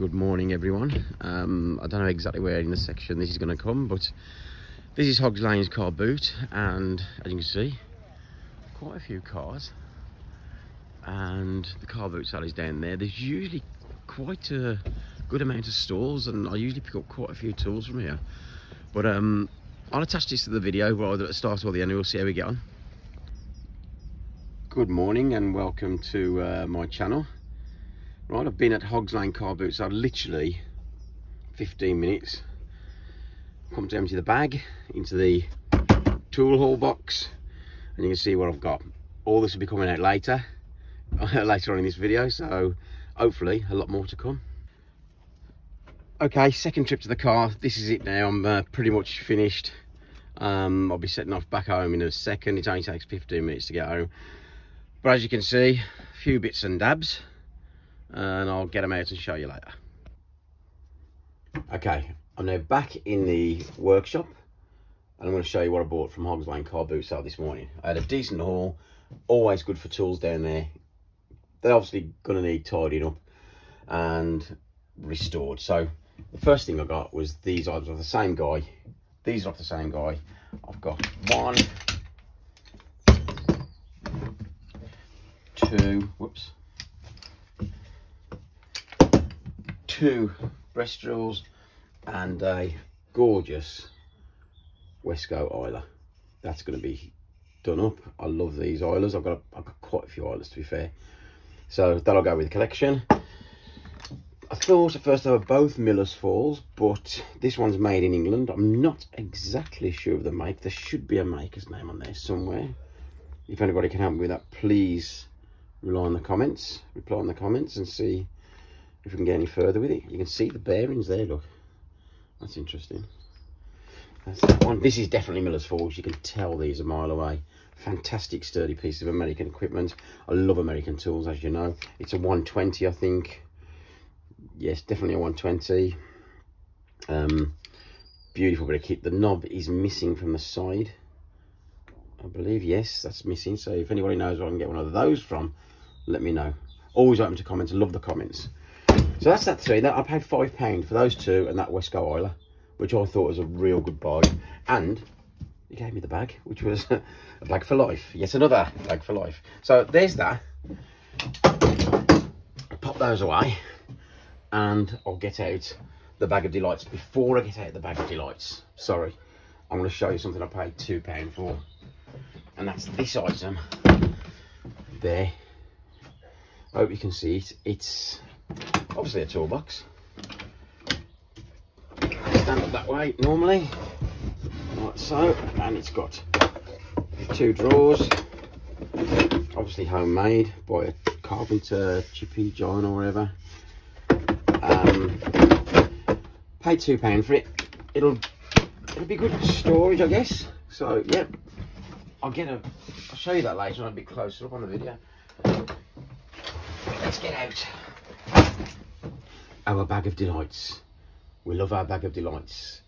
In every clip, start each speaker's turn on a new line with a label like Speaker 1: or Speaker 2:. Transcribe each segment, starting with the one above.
Speaker 1: Good morning, everyone. I don't know exactly where in the section this is going to come, but this is Hogs Lane's car boot, and as you can see, quite a few cars, and the car boot sale is down there. There's usually quite a good amount of stalls, and I usually pick up quite a few tools from here, but I'll attach this to the video either at the start or the end. We'll see how we get on. Good morning and welcome to my channel. Right, I've been at Hogs Lane car boot sale literally 15 minutes. Come to empty the bag into the tool haul box, and you can see what I've got. All this will be coming out later on in this video, so hopefully a lot more to come. Okay, second trip to the car. This is it now. I'm pretty much finished. I'll be setting off back home in a second. It only takes 15 minutes to get home, but as you can see, a few bits and dabs, and I'll get them out and show you later. Okay, I'm now back in the workshop, and I'm going to show you what I bought from Hogs Lane car boot sale this morning. I had a decent haul, always good for tools down there. They're obviously going to need tidying up and restored. So the first thing I got was these items off the same guy. These are off the same guy. I've got one, two breast drills and a gorgeous Wesco oiler. That's going to be done up. I love these oilers. I've got quite a few oilers, to be fair, so that'll go with the collection. I thought at first they were both Miller's Falls, but this one's made in England. I'm not exactly sure of the make. There should be a maker's name on there somewhere. If anybody can help me with that, please reply in the comments and see if we can get any further with it. You can see the bearings there, look. That's interesting. That's that one. This is definitely Miller's Falls. You can tell these a mile away. Fantastic sturdy piece of American equipment. I love American tools, as you know. It's a 120, I think. Yes, definitely a 120. Beautiful bit of kit. The knob is missing from the side, I believe. Yes, that's missing. So if anybody knows where I can get one of those from, let me know. Always open to comments. I love the comments. So that's that three. I paid £5 for those two and that Wesco oiler, which I thought was a real good buy. And he gave me the bag, which was a bag for life. Yes, another bag for life. So there's that. Pop those away, and I'll get out the bag of delights. Before I get out the bag of delights, sorry, I'm going to show you something I paid £2 for, and that's this item there. I hope you can see it. It's obviously a toolbox. Stand up that way normally, like so, and it's got two drawers, obviously homemade by a carpenter, Chippy John or whatever. Paid £2 for it. It'll be good storage, I guess. So yeah, I'll show you that later on a bit closer up on the video. Let's get out our bag of delights. We love our bag of delights.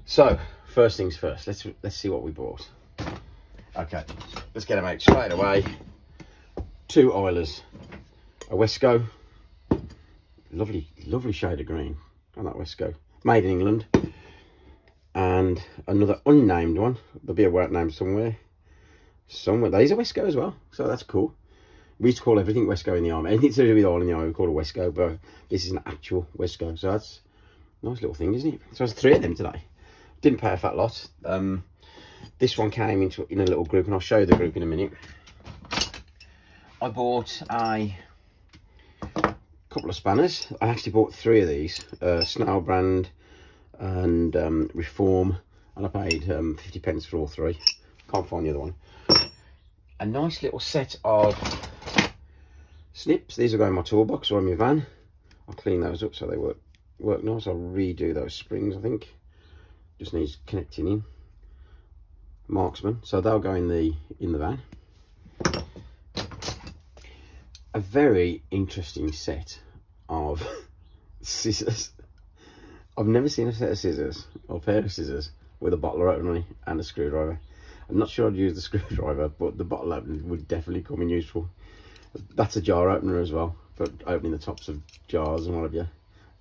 Speaker 1: So first things first, let's see what we bought. Okay, let's get them out straight away. Two oilers, a Wesco, lovely shade of green on that Wesco, made in England, and another unnamed one. There'll be a work name somewhere. These are Wesco as well, so that's cool. We used to call everything Wesco in the army. Anything to do with oil in the army, we call it Wesco, but this is an actual Wesco, so that's a nice little thing, isn't it? So there's three of them today. Didn't pay a fat lot. This one came in a little group, and I'll show you the group in a minute. I bought a couple of spanners. I actually bought three of these, Snell brand and Reform, and I paid 50p for all three. Can't find the other one. A nice little set of snips. These will go in my toolbox or in my van. I'll clean those up so they work nice. I'll redo those springs, I think. Just needs connecting in. Marksman, so they'll go in the van. A very interesting set of scissors. I've never seen a set of scissors or a pair of scissors with a bottle opener and a screwdriver. I'm not sure I'd use the screwdriver, but the bottle opener would definitely come in useful. That's a jar opener as well, for opening the tops of jars and what have you.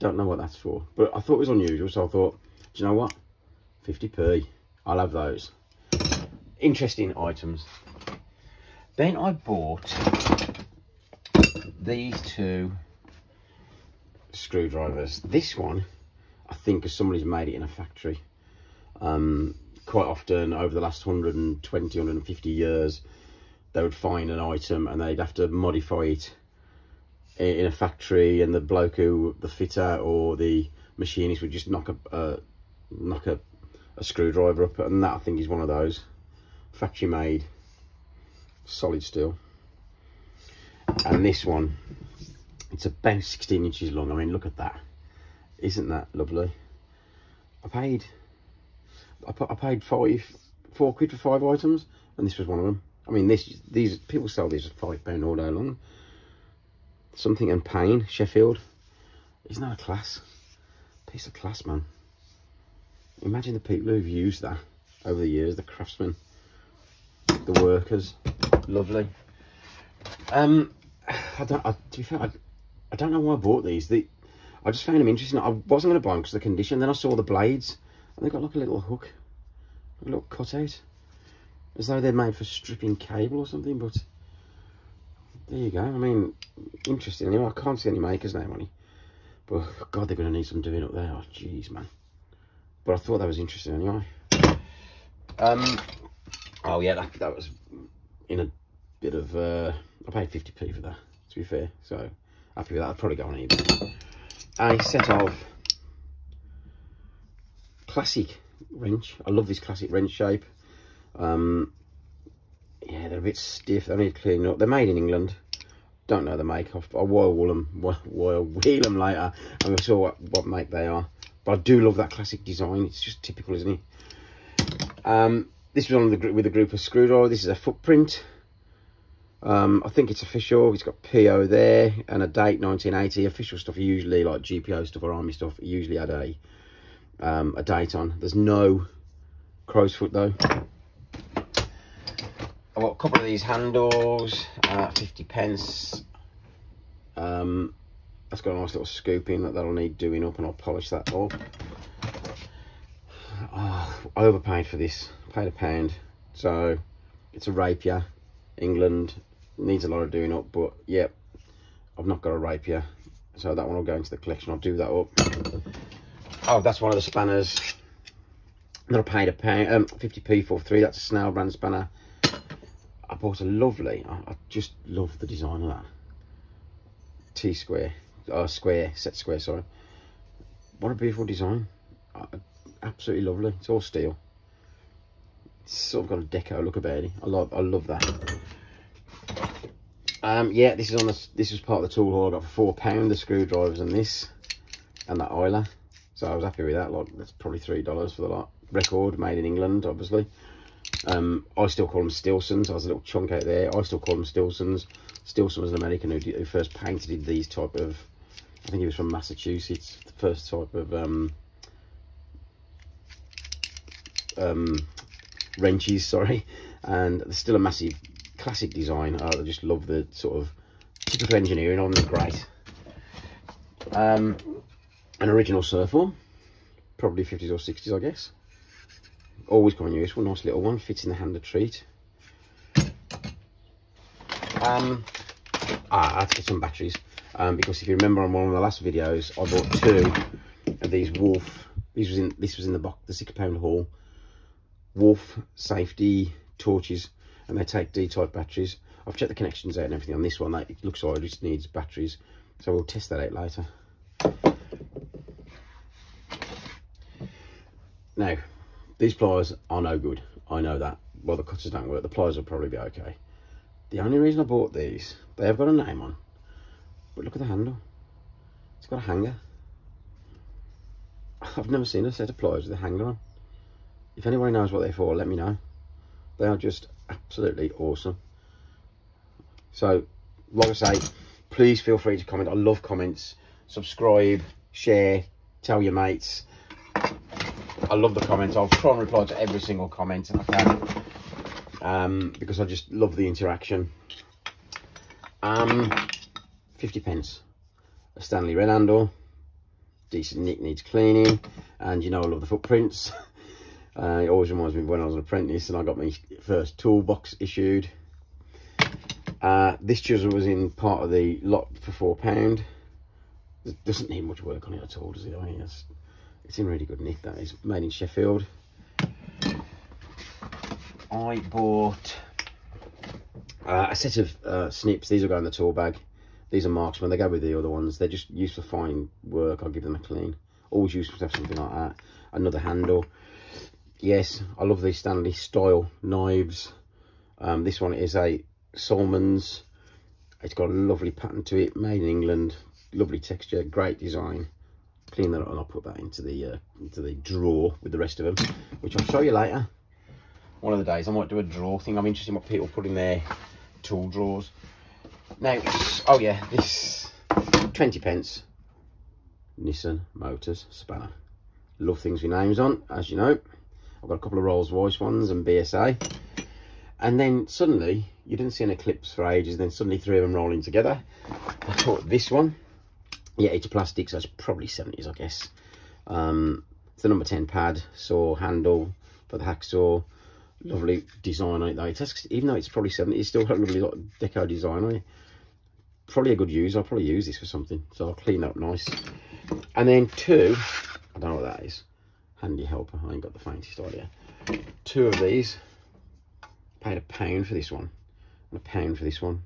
Speaker 1: Don't know what that's for, but I thought it was unusual, so I thought, do you know what? 50p. I'll have those. Interesting items. Then I bought these two screwdrivers. This one, I think, is somebody's made it in a factory. Quite often over the last 120, 150 years, they would find an item and they'd have to modify it in a factory, and the bloke who, the fitter or the machinist, would just knock a screwdriver up, and that I think is one of those factory made solid steel. And this one, it's about 16 inches long. I mean, look at that. Isn't that lovely? I paid 4 quid for 5 items, and this was one of them. I mean, these people sell these for £5 all day long. Something and Pain, Sheffield. Isn't that a class? Piece of class, man. Imagine the people who've used that over the years, the craftsmen, the workers. Lovely. To be fair, I don't know why I bought these. I just found them interesting. I wasn't going to buy them because of the condition. Then I saw the blades, and they've got like a little hook, a little cutout, as though they're made for stripping cable or something. But there you go. I mean, interesting. Anyway, I can't see any makers name on it. But God, they're going to need some doing up there. Oh, jeez, man. But I thought that was interesting anyway. Oh yeah, that was in a bit of. I paid 50p for that, to be fair. So happy with that. I'd probably go on eBay. A set of classic wrench. I love this classic wrench shape. Yeah, they're a bit stiff. They need cleaning up. They're made in England. Don't know the make. I'll wheel them later, and we'll see what make they are. But I do love that classic design. It's just typical, isn't it? This was on with a group of screwdrivers. This is a Footprint. I think it's official. It's got PO there and a date 1980. Official stuff are usually like GPO stuff or army stuff. It usually had a date on. There's no crow's foot though. I've got a couple of these handles, 50p. That's got a nice little scooping that'll need doing up, and I'll polish that up. Oh, I overpaid for this. I paid £1. So it's a rapier, England. Needs a lot of doing up, but yeah, I've not got a rapier, so that one will go into the collection. I'll do that up. Oh, that's one of the spanners that I paid £1, 50p for 3. That's a Snell brand spanner. I bought a lovely, I just love the design of that T-square, set square, sorry. What a beautiful design. Absolutely lovely. It's all steel. It's sort of got a deco look about it. I love that. Yeah, this was part of the tool haul. I got for £4 the screwdrivers and this and that oiler, so I was happy with that. Like, that's probably $3 for the lot. Record, made in England, obviously. I still call them Stilsons. There's a little chunk out there. I still call them Stilsons. Stilson was an American who first painted these type of, I think he was from Massachusetts, the first type of wrenches, sorry. And there's still a massive classic design. I just love the sort of typical engineering on them. Great. An original Surform, probably 50s or 60s, I guess. Always quite useful. Nice little one, fits in the hand a treat. I had to get some batteries, because if you remember on one of the last videos, I bought 2 of these Wolf. This was in the box, the £6 haul. Wolf safety torches, and they take D-type batteries. I've checked the connections out and everything on this one. It looks like it just needs batteries, so we'll test that out later. Now, these pliers are no good. I know that. Well, the cutters don't work. The pliers will probably be okay. The only reason I bought these, they have got a name on, but look at the handle. It's got a hanger. I've never seen a set of pliers with a hanger on. If anybody knows what they're for, let me know. They are just absolutely awesome. So, like I say, please feel free to comment. I love comments. Subscribe, share, tell your mates. I love the comments. I'll try and reply to every single comment if I can, because I just love the interaction. 50p. A Stanley Red handle. decent nick, needs cleaning, and you know I love the footprints. It always reminds me of when I was an apprentice and I got my first toolbox issued. This chisel was in part of the lot for £4. It doesn't need much work on it at all, does it? I mean, it's in really good nick. That is made in Sheffield. I bought a set of snips. These will go in the tool bag. These are Marksman. They go with the other ones. They're just used for fine work. I'll give them a clean. Always useful to have something like that. Another handle. Yes, I love these Stanley style knives. This one is a Solomons. It's got a lovely pattern to it. Made in England. Lovely texture. Great design. Clean that up and I'll put that into the drawer with the rest of them, which I'll show you later. One of the days I might do a drawer thing. I'm interested in what people put in their tool drawers. Now, oh yeah, this 20p Nissan Motors spanner. Love things with names on, as you know. I've got a couple of Rolls-Royce ones and BSA. And then suddenly, you didn't see an Eclipse for ages, then suddenly 3 of them rolling together. I thought this one, yeah, it's plastic, so it's probably 70s, I guess. It's the number 10 pad, saw handle for the hacksaw. Lovely design on it though. Even though it's probably 70s, it's still got a lovely deco design on it. Probably a good use. I'll probably use this for something, so I'll clean that up nice. And then 2, I don't know what that is. Handy helper. I ain't got the faintest idea. 2 of these. Paid £1 for this one and £1 for this one.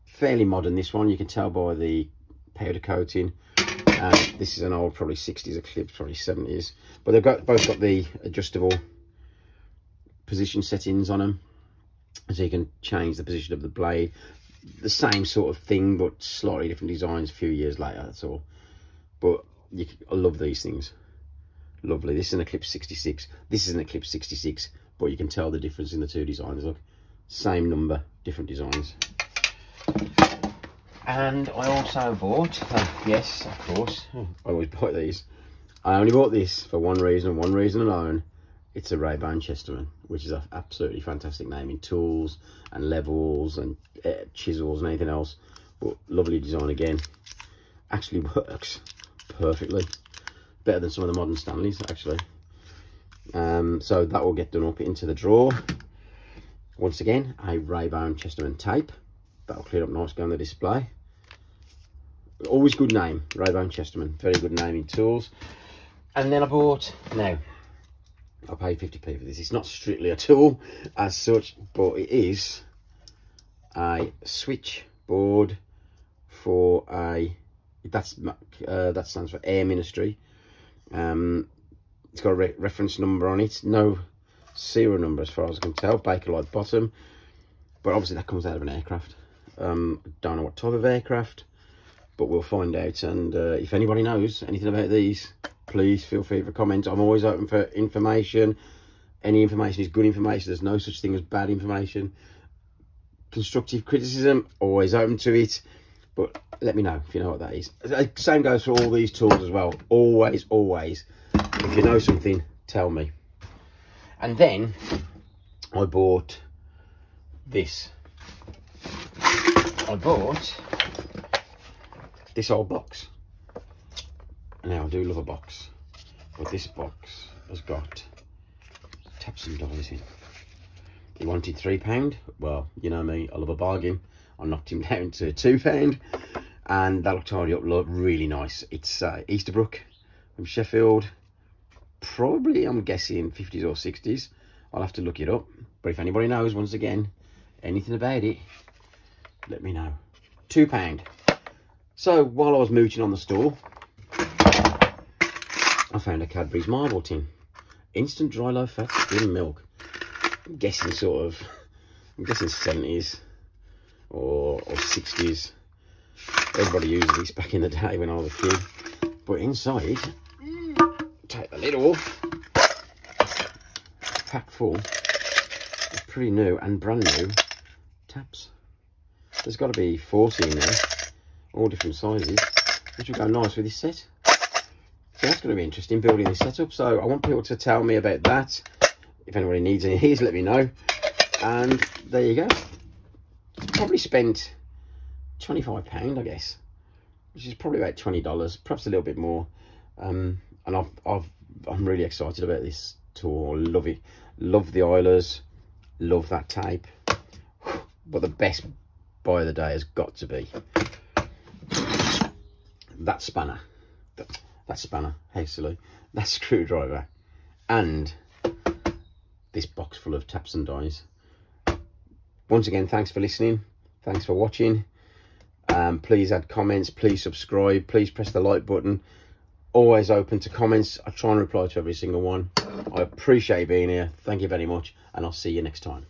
Speaker 1: Fairly modern, this one. You can tell by the powder coating. This is an old, probably 60s Eclipse, probably 70s. But they've both got the adjustable position settings on them, so you can change the position of the blade. The same sort of thing, but slightly different designs a few years later, that's all. But I love these things. Lovely. This is an Eclipse 66. This is an Eclipse 66, but you can tell the difference in the 2 designs. Look, same number, different designs. And I also bought, yes, of course, I always buy these. I only bought this for one reason and one reason alone. It's a Ray-Ban Chesterman, which is an absolutely fantastic name in tools and levels and chisels and anything else. But lovely design again. Actually works perfectly. Better than some of the modern Stanleys, actually. So that will get done up into the drawer. Once again, a Ray-Ban Chesterman tape. That'll clear up nice, go on the display. Always good name, Ray-Ban Chesterman. Very good name in tools. And then I bought, now, I paid 50p for this. It's not strictly a tool as such, but it is a switchboard for a, that stands for Air Ministry. It's got a reference number on it. No serial number as far as I can tell. Bakelite bottom. But obviously that comes out of an aircraft. Don't know what type of aircraft, but we'll find out. And if anybody knows anything about these, please feel free to comment. I'm always open for information. Any information is good information. There's no such thing as bad information. Constructive criticism, always open to it. But let me know if you know what that is. Same goes for all these tools as well. Always, always. If you know something, tell me. And then I bought this. I bought this old box. Now, I do love a box, but this box has got taps and dies in. He wanted £3. Well, you know me, I love a bargain. I knocked him down to £2, and that'll tidy up, look really nice. It's Easterbrook from Sheffield. Probably, I'm guessing, 50s or 60s. I'll have to look it up. But if anybody knows, once again, anything about it, let me know. £2. So, while I was mooching on the store, I found a Cadbury's marble tin. Instant dry low fat skim milk. I'm guessing 70s or 60s. Everybody used this back in the day when I was a kid. But inside, take the lid off. Pack full. It's pretty new and brand new taps. There's got to be 40 in there. All different sizes, which will go nice with this set. So that's going to be interesting, building this setup. So I want people to tell me about that. If anybody needs any of these, let me know. And there you go. Probably spent £25, I guess. which is probably about $20, perhaps a little bit more. And I'm really excited about this tool. Love it. Love the oilers. Love that tape. But the best buy of the day has got to be that spanner. That spanner, hastily. That screwdriver. And this box full of taps and dies. Once again, thanks for listening. Thanks for watching. Please add comments. Please subscribe. Please press the like button. Always open to comments. I try and reply to every single one. I appreciate being here. Thank you very much. And I'll see you next time.